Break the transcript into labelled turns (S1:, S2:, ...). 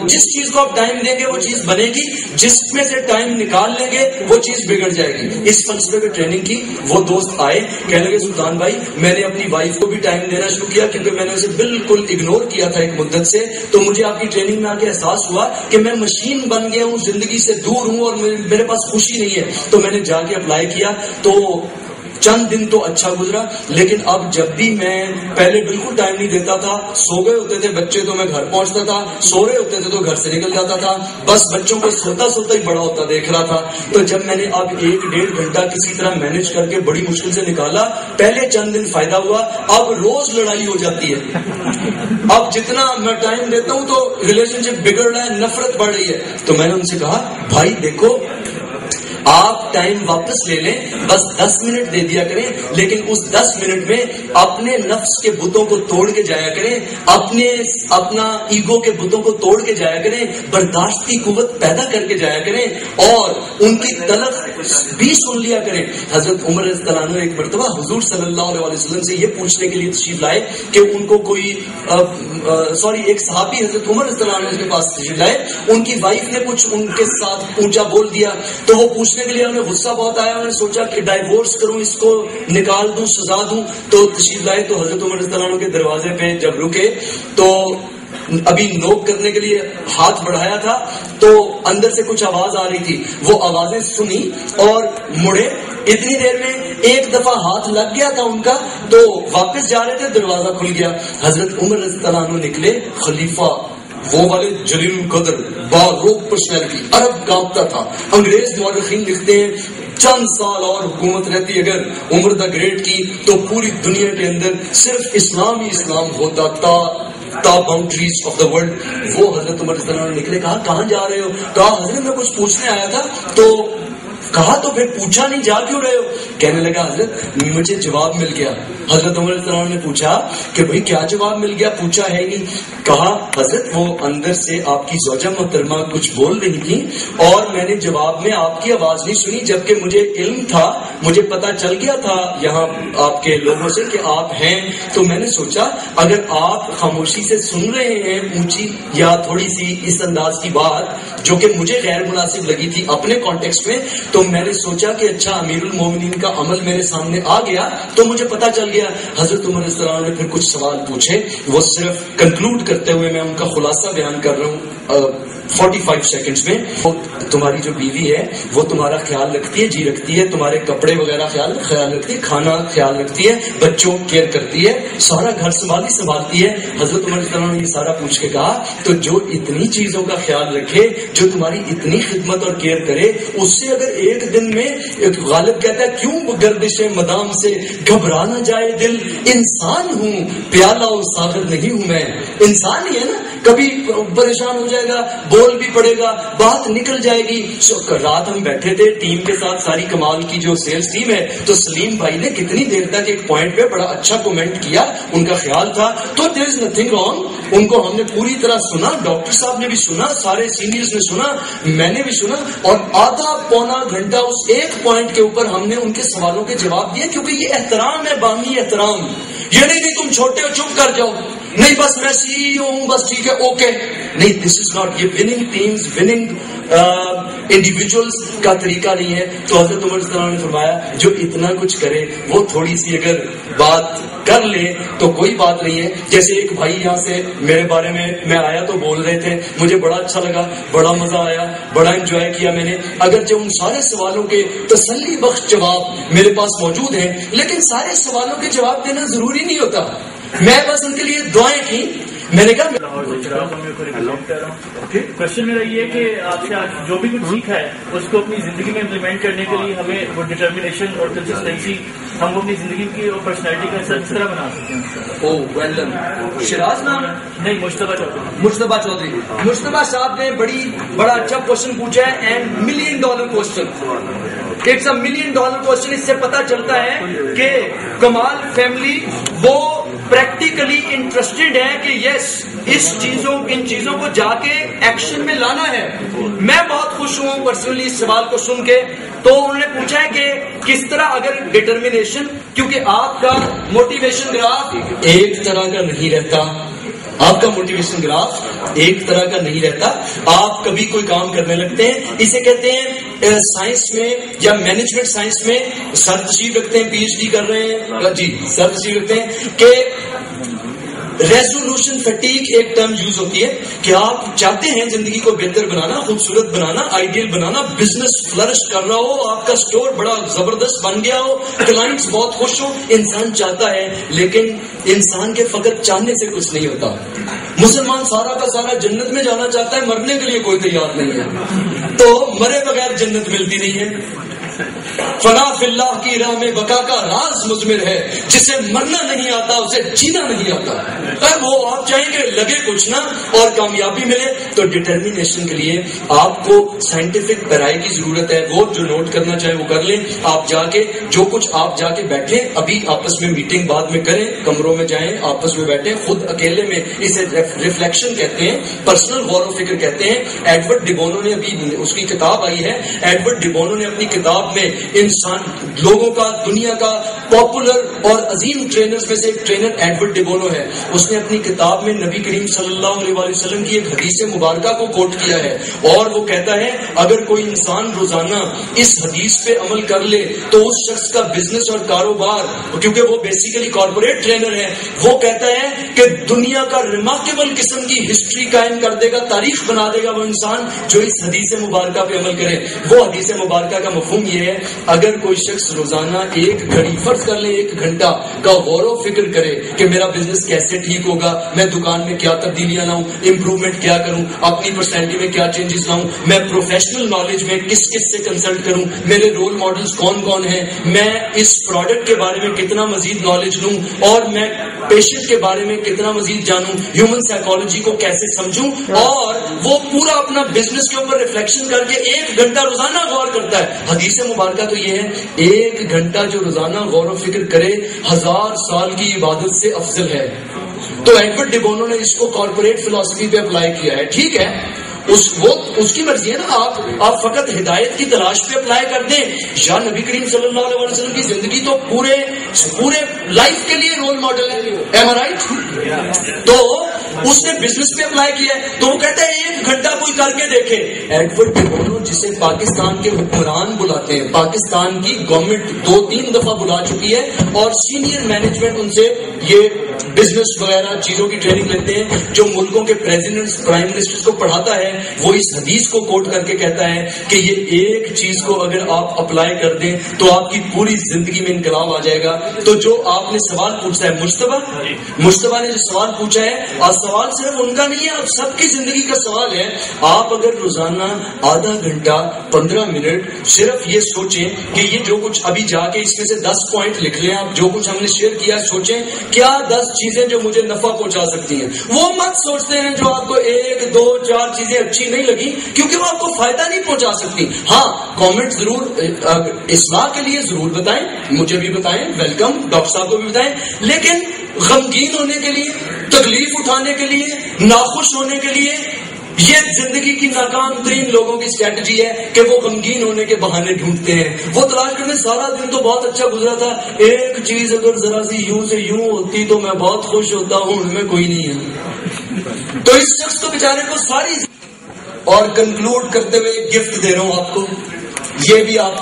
S1: جس چیز کو آپ ٹائم دیں گے وہ چیز بنے گی، جس میں سے ٹائم نکال لیں گے وہ چیز بگڑ جائے گی۔ اس فلسفے پہ ٹریننگ کی۔ وہ دوست آئے، کہنے لگے سلطان بھائی میں نے اپنی وائف کو بھی ٹائم دینا شروع کیا کیونکہ میں نے اسے بالکل اگنور کیا تھا ایک مدت سے، تو مجھے آپ کی ٹریننگ میں آ کے احساس ہوا کہ میں مشین بن گیا ہوں، زندگی سے دور ہوں اور میرے پاس خوشی نہیں ہے۔ تو میں نے جا کے اپلائی کیا، تو چند دن تو اچھا گزرا، لیکن اب جب بھی میں پہلے بالکل ٹائم نہیں دیتا تھا، سو گئے ہوتے تھے بچے تو میں گھر پہنچتا تھا، سو رہے ہوتے تھے تو گھر سے نکل جاتا تھا، بس بچوں کو سوتا سوتا ہی بڑا ہوتا دیکھ رہا تھا۔ تو جب میں نے اب 1-1.5 گھنٹہ کسی طرح مینج کر کے بڑی مشکل سے نکالا، پہلے چند دن فائدہ ہوا، اب روز لڑائی ہو جاتی ہے۔ اب جتنا میں ٹائم دیتا ہوں تو ریلیشن شپ بگڑ رہا ہے، نفرت بڑھ رہی ہے۔ تو میں نے ان سے کہا بھائی دیکھو آپ ٹائم واپس لے لیں، بس 10 منٹ دے دیا کریں، لیکن اس 10 منٹ میں اپنے نفس کے بتوں کو توڑ کے جایا کریں، اپنا ایگو کے بتوں کو توڑ کے جایا کریں، برداشت کی قوت پیدا کر کے جایا کریں اور ان کی تلخ بھی سن لیا کریں۔ حضرت عمر رضی اللہ عنہ ایک مرتبہ حضور صلی اللہ علیہ وسلم سے یہ پوچھنے کے لیے تشریف لائے کہ ان کو کوئی ایک صحابی حضرت عمر رضی اللہ عنہ کے پاس تشریف لائے، ان کی وائف نے کچھ ان کے ساتھ اونچا بول دیا، تو وہ پوچھنے کے لیے ہمیں غصہ بہت آیا، میں نے سوچا کہ ڈائیورس کروں، اس کو نکال دوں، سزا دوں۔ تو تشریف لائے تو حضرت عمر رضی اللہ عنہ کے دروازے پہ جب رکے تو ابھی نوک کرنے کے لیے ہاتھ بڑھایا تھا تو اندر سے کچھ آواز آ رہی تھی، وہ آوازیں سنی اور مڑے، اتنی دیر میں ایک دفعہ ہاتھ لگ گیا تھا ان کا، تو واپس جا رہے تھے، دروازہ کھل گیا، حضرت عمر رضی اللہ عنہ نکلے، خلیفہ وہ والے جلیل القدر باروق پرسنالٹی، عرب کانپتا تھا۔ انگریز مورخین لکھتے ہیں چند سال اور حکومت رہتی اگر عمر دا گریٹ کی تو پوری دنیا کے اندر صرف اسلام ہی اسلام ہوتا تھا، باؤنڈریز آف دا ورلڈ۔ وہ حضرت عمر رضی اللہ عنہ نکلے، کہا کہاں جا رہے ہو؟ کہا حضرت میں کچھ پوچھنے آیا تھا۔ تو کہا تو پھر پوچھا نہیں، جا کیوں رہے ہو؟ کہنے لگا حضرت مجھے جواب مل گیا۔ حضرت عمر رضی اللہ عنہ نے پوچھا کہ بھئی کیا جواب مل گیا، پوچھا ہے نہیں؟ کہا حضرت وہ اندر سے آپ کی زوجہ محترمہ کچھ بول رہی تھی اور میں نے جواب میں آپ کی آواز نہیں سنی، جبکہ مجھے علم تھا، مجھے پتا چل گیا تھا یہاں آپ کے لوگوں سے کہ آپ ہیں، تو میں نے سوچا اگر آپ خاموشی سے سن رہے ہیں اونچی یا تھوڑی سی اس انداز کی بات جو کہ مجھے غیر مناسب لگی تھی اپنے کانٹیکسٹ میں، تو میں نے سوچا کہ اچھا امیر المومنین کا عمل میرے سامنے آ گیا تو مجھے پتا چل گیا۔ حضرت عمر رضی اللہ عنہ نے پھر کچھ سوال پوچھے، وہ صرف کنکلوڈ کرتے ہوئے میں ان کا خلاصہ بیان کر رہا ہوں 45 سیکنڈز میں۔ تمہاری جو بیوی ہے وہ تمہارا خیال رکھتی ہے، جی رکھتی ہے، تمہارے کپڑے وغیرہ خیال رکھتی ہے، کھانا خیال رکھتی ہے، بچوں کیئر کرتی ہے، سارا گھر سنبھالتی ہے۔ حضرت عمر رضی اللہ عنہ نے یہ سارا پوچھ کے کہا تو جو اتنی چیزوں کا خیال رکھے، جو تمہاری اتنی خدمت اور کیئر کرے، اس سے اگر ایک دن میں غالب کہتا ہے کیوں گردش مدام سے گھبرا نہ جائے دل، انسان ہوں پیالہ اور ساغر نہیں ہوں میں، انسان ہی ہے نا، کبھی پریشان ہو جائے گا، بول بھی پڑے گا، بات نکل جائے گی۔ رات ہم بیٹھے تھے ٹیم کے ساتھ، ساری کمال کی جو سیلز ٹیم ہے، تو سلیم بھائی نے کتنی دیر تک ایک پوائنٹ پہ بڑا اچھا کومنٹ کیا، ان کا خیال تھا، تو دیر از نتھنگ رانگ، ان کو ہم نے پوری طرح سنا، ڈاکٹر صاحب نے بھی سنا، سارے سینئرز نے سنا، میں نے بھی سنا، اور آدھا پونا گھنٹہ اس ایک پوائنٹ کے اوپر ہم نے ان کے سوالوں کے جواب دیے، کیونکہ یہ احترام ہے، باہمی احترام۔ یہ نہیں تم چھوٹے ہو چپ کر جاؤ، نہیں بس میں سی ای او ہوں بس ٹھیک ہے اوکے، نہیں، دس از ناٹ، یہ وننگ ٹیمز، وننگ انڈیویجولز کا طریقہ نہیں ہے۔ تو حضرت عمر رضی اللہ عنہ نے فرمایا جو اتنا کچھ کرے وہ تھوڑی سی اگر بات کر لے تو کوئی بات نہیں ہے۔ جیسے ایک بھائی یہاں سے میرے بارے میں آیا تو بول رہے تھے، مجھے بڑا اچھا لگا، بڑا مزہ آیا، بڑا انجوائے کیا میں نے، اگر جو ان سارے سوالوں کے تسلی بخش جواب میرے پاس موجود ہیں، لیکن سارے سوالوں کے جواب دینا ضروری نہیں ہوتا، میں بس ان کے لیے دعائیں کی۔ میں نے کہا
S2: کوشچن میرا یہ ہے کہ آپ سے آج جو بھی کچھ سیکھا ہے اس کو اپنی زندگی میں امپلیمنٹ کرنے کے لیے ہمیں وہ ڈٹرمنیشن اور کنسسٹنسی ہم اپنی زندگی کی اور پرسنالٹی کا حصہ کس طرح بنا سکتے ہیں؟
S1: او ویل ڈن۔ شراز نام
S2: نہیں، مشتبہ
S1: چودھری مشتبہ صاحب نے بڑا اچھا کوشچن پوچھا ہے، and $1 million question, it's a $1 million question. اس سے پتا چلتا ہے کہ کمال فیملی وہ پریکٹیکلی انٹرسٹڈ ہے کہ یس ان چیزوں کو جا کے ایکشن میں لانا ہے۔ میں بہت خوش ہوں پرسنلی اس سوال کو سن کے۔ تو انہوں نے پوچھا ہے کہ کس طرح اگر ڈٹرمنیشن، کیونکہ آپ کا موٹیویشن گراف ایک طرح کا نہیں رہتا، آپ کا موٹیویشن گراف ایک طرح کا نہیں رہتا. آپ کبھی کوئی کام کرنے لگتے ہیں, اسے کہتے ہیں سائنس میں یا مینجمنٹ سائنس میں سر تشریف رکھتے ہیں, پی ایچ ڈی کر رہے ہیں جی, سر تشریف رکھتے ہیں کہ ریزولوشن فٹیگ ایک ٹرم یوز ہوتی ہے کہ آپ چاہتے ہیں زندگی کو بہتر بنانا, خوبصورت بنانا, آئیڈیل بنانا, بزنس فلرش کر رہا ہو, آپ کا سٹور بڑا زبردست بن گیا ہو, کلائنٹس بہت خوش ہو. انسان چاہتا ہے, لیکن انسان کے فقط چاہنے سے کچھ نہیں ہوتا. مسلمان سارا کا سارا جنت میں جانا چاہتا ہے, مرنے کے لیے کوئی تیار نہیں ہے, تو مرے بغیر جنت ملتی نہیں ہے. فنا فی اللہ کی راہ میں بقا کا راز مضمر ہے, جسے مرنا نہیں آتا اسے جینا نہیں آتا. وہ آپ چاہیں کہ لگے کچھ نہ اور کامیابی ملے, تو ڈٹرمینیشن کے لیے آپ کو سائنٹیفک پڑھائی کی ضرورت ہے. وہ جو نوٹ کرنا چاہے وہ کر لیں. آپ جا کے جو کچھ آپ جا کے بیٹھیں, ابھی آپس میں میٹنگ بعد میں کریں, کمروں میں جائیں, آپس میں بیٹھیں, خود اکیلے میں. اسے ریفلیکشن کہتے ہیں, پرسنل غور و فکر کہتے ہیں. ایڈورڈ ڈیبونو نے ابھی اس کی کتاب آئی ہے, ایڈورڈ ڈیبونو نے اپنی کتاب میں انسان لوگوں کا, دنیا کا پاپولر اور عظیم ٹرینرز میں سے ایک ٹرینر ایڈورڈ ڈیبونو ہے. اس نے اپنی کتاب میں نبی کریم صلی اللہ علیہ وسلم کی ایک حدیث مبارکہ کو کوٹ کیا ہے, اور وہ کہتا ہے اگر کوئی انسان روزانہ اس حدیث پہ عمل کر لے تو اس شخص کا بزنس اور کاروبار, کیونکہ وہ بیسیکلی کارپوریٹ ٹرینر ہے, وہ کہتا ہے کہ دنیا کا ریمارکیبل قسم کی ہسٹری قائم کر دے گا, تاریخ بنا دے گا وہ انسان جو اس حدیث مبارکہ پہ عمل کرے. وہ حدیث مبارکہ کا مفہوم یہ ہے, اگر کوئی شخص روزانہ ایک گھڑی, فرض کر لیں 1 گھنٹہ کا غور و فکر کرے کہ میرا بزنس کیسے ٹھیک ہوگا, میں دکان میں کیا تبدیلیاں لاؤں, امپروومنٹ کیا کروں, اپنی پرسنالٹی میں کیا چینجز لاؤں, میں پروفیشنل نالج میں کس کس سے کنسلٹ کروں, میرے رول ماڈلز کون کون ہیں, میں اس پروڈکٹ کے بارے میں کتنا مزید نالج لوں, اور میں پیشنٹ کے بارے میں کتنا مزید جانوں, ہیومن سائیکالوجی کو کیسے سمجھوں, اور وہ پورا اپنا بزنس کے اوپر ریفلیکشن کر کے 1 گھنٹہ روزانہ غور کرتا ہے. حدیث مبارکہ تو یہ ہے 1 گھنٹہ جو روزانہ غور و فکر کرے 1000 سال کی عبادت سے افضل ہے. تو ایڈورڈ ڈیبونو نے اس کو کارپوریٹ فلسفی پہ اپلائی کیا ہے. ٹھیک ہے, اس کی مرضی ہے نا, آپ فقط ہدایت کی تلاش پہ اپلائی کر دیں, یا نبی کریم صلی اللہ علیہ وسلم کی زندگی تو پورے لائف کے لیے رول ماڈل ہے. ایم آئی رائٹ؟ تو اس نے بزنس پہ اپلائی کیا ہے, تو وہ کہتا ہے 1 گھنٹہ کوئی کر کے دیکھے. ایڈورڈ ڈیبونو جسے پاکستان کے حکمران بلاتے ہیں, پاکستان کی گورنمنٹ 2-3 دفعہ بلا چکی ہے, اور سینئر مینجمنٹ ان سے یہ بزنس وغیرہ چیزوں کی ٹریننگ لیتے ہیں. جو ملکوں کے پریزیڈنٹس, پرائم منسٹرز کو پڑھاتا ہے, وہ اس حدیث کو کوٹ کر کے کہتا ہے کہ یہ ایک چیز کو اگر آپ اپلائی کر دیں تو آپ کی پوری زندگی میں انقلاب آ جائے گا. تو جو آپ نے سوال پوچھا ہے, مشتبہ نے جو سوال پوچھا ہے, اور سوال صرف ان کا نہیں ہے, آپ سب کی زندگی کا سوال ہے. آپ اگر روزانہ آدھا گھنٹہ 15 منٹ صرف یہ سوچیں کہ یہ جو کچھ ابھی جا کے اس میں سے 10 پوائنٹ لکھ لیں, آپ جو کچھ ہم نے شیئر کیا, سوچیں کیا 10 چیزیں جو مجھے نفع پہنچا سکتی ہیں. وہ مت سوچتے ہیں جو آپ کو 1, 2, 4 چیزیں اچھی نہیں لگی, کیونکہ وہ آپ کو فائدہ نہیں پہنچا سکتی. ہاں, کامنٹ ضرور اصلاح کے لیے ضرور بتائیں, مجھے بھی بتائیں, ویلکم, ڈاکٹر صاحب کو بھی بتائیں, لیکن غمگین ہونے کے لیے, تکلیف اٹھانے کے لیے, ناخوش ہونے کے لیے, یہ زندگی کی ناکام ترین لوگوں کی اسٹریٹجی ہے کہ وہ غمگین ہونے کے بہانے ڈھونڈتے ہیں. وہ تلاش کرتے سارا دن تو بہت اچھا گزرا تھا, ایک چیز اگر ذرا سی یوں سے یوں ہوتی تو میں بہت خوش ہوتا ہوں, ان میں کوئی نہیں ہے. تو اس شخص کو بیچارے کو ساری, اور کنکلوڈ کرتے ہوئے گفٹ دے رہا ہوں آپ کو, یہ بھی آپ